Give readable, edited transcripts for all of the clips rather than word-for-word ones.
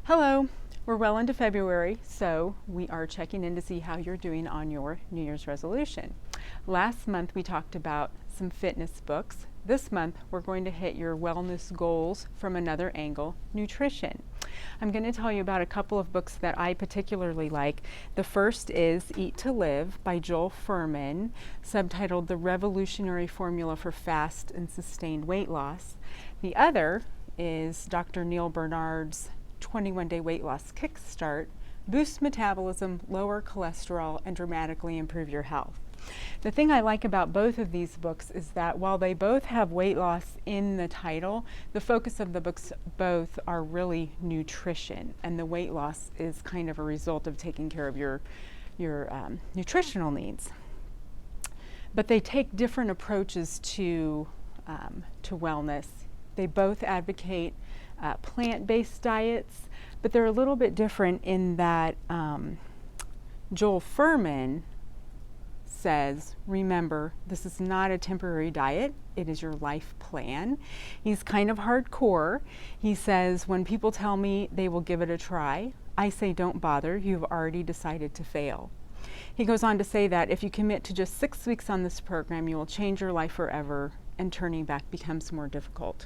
Hello, we're well into February, so we are checking in to see how you're doing on your New Year's resolution. Last month we talked about some fitness books. This month we're going to hit your wellness goals from another angle, nutrition. I'm going to tell you about a couple of books that I particularly like. The first is Eat to Live by Joel Fuhrman, subtitled The Revolutionary Formula for Fast and Sustained Weight Loss. The other is Dr. Neil Bernard's 21-Day Weight Loss Kickstart, Boost Metabolism, Lower Cholesterol, and Dramatically Improve Your Health. The thing I like about both of these books is that while they both have weight loss in the title, the focus of the books both are really nutrition, and the weight loss is kind of a result of taking care of your nutritional needs. But they take different approaches to wellness. They both advocate plant-based diets, but they're a little bit different in that Joel Fuhrman says, remember, this is not a temporary diet, it is your life plan. He's kind of hardcore. He says, when people tell me they will give it a try, I say don't bother, you've already decided to fail. He goes on to say that if you commit to just 6 weeks on this program, you will change your life forever, and turning back becomes more difficult.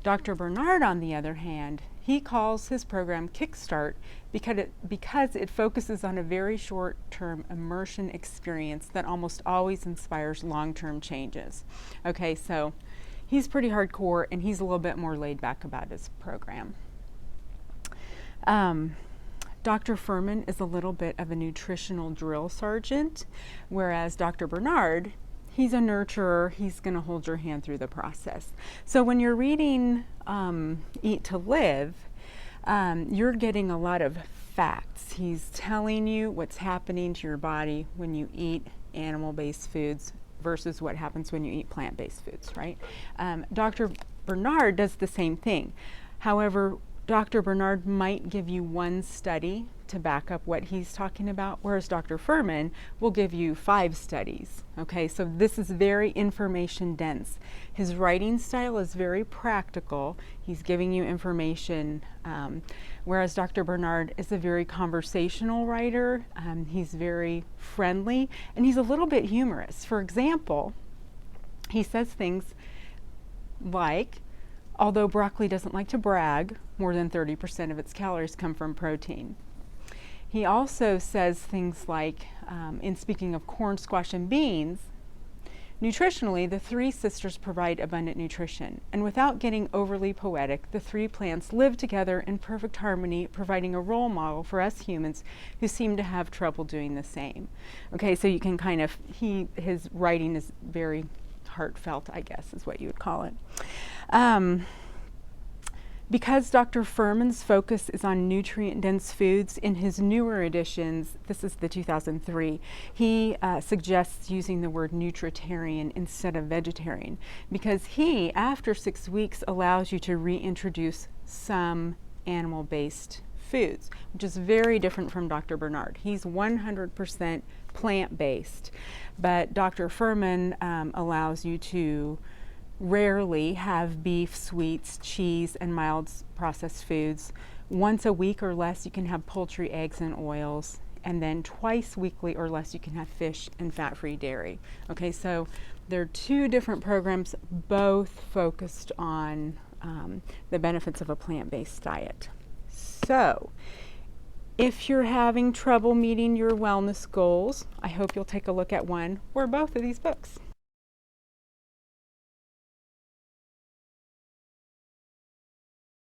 Dr. Bernard, on the other hand, he calls his program Kickstart because it focuses on a very short-term immersion experience that almost always inspires long-term changes. Okay, so he's pretty hardcore, and he's a little bit more laid back about his program. Dr. Fuhrman is a little bit of a nutritional drill sergeant, whereas Dr. Bernard, he's a nurturer. He's going to hold your hand through the process. So when you're reading Eat to Live, you're getting a lot of facts. He's telling you what's happening to your body when you eat animal-based foods versus what happens when you eat plant-based foods, right? Dr. Bernard does the same thing. However, Dr. Bernard might give you one study to back up what he's talking about, whereas Dr. Fuhrman will give you 5 studies. Okay, so this is very information dense. His writing style is very practical. He's giving you information, whereas Dr. Bernard is a very conversational writer. He's very friendly, and he's a little bit humorous. For example, he says things like, although broccoli doesn't like to brag, more than 30% of its calories come from protein. He also says things like, in speaking of corn, squash, and beans, nutritionally, the 3 sisters provide abundant nutrition. And without getting overly poetic, the 3 plants live together in perfect harmony, providing a role model for us humans who seem to have trouble doing the same. Okay, so you can kind of, his writing is very heartfelt, I guess is what you would call it. Because Dr. Fuhrman's focus is on nutrient-dense foods, in his newer editions, this is the 2003, he suggests using the word nutritarian instead of vegetarian, because he, after 6 weeks, allows you to reintroduce some animal-based foods, which is very different from Dr. Bernard. He's 100% plant-based, but Dr. Fuhrman allows you to rarely have beef, sweets, cheese, and mild processed foods. Once a week or less, you can have poultry, eggs, and oils. And then twice weekly or less, you can have fish and fat-free dairy. Okay, so there are 2 different programs, both focused on the benefits of a plant-based diet. So, if you're having trouble meeting your wellness goals, I hope you'll take a look at one or both of these books.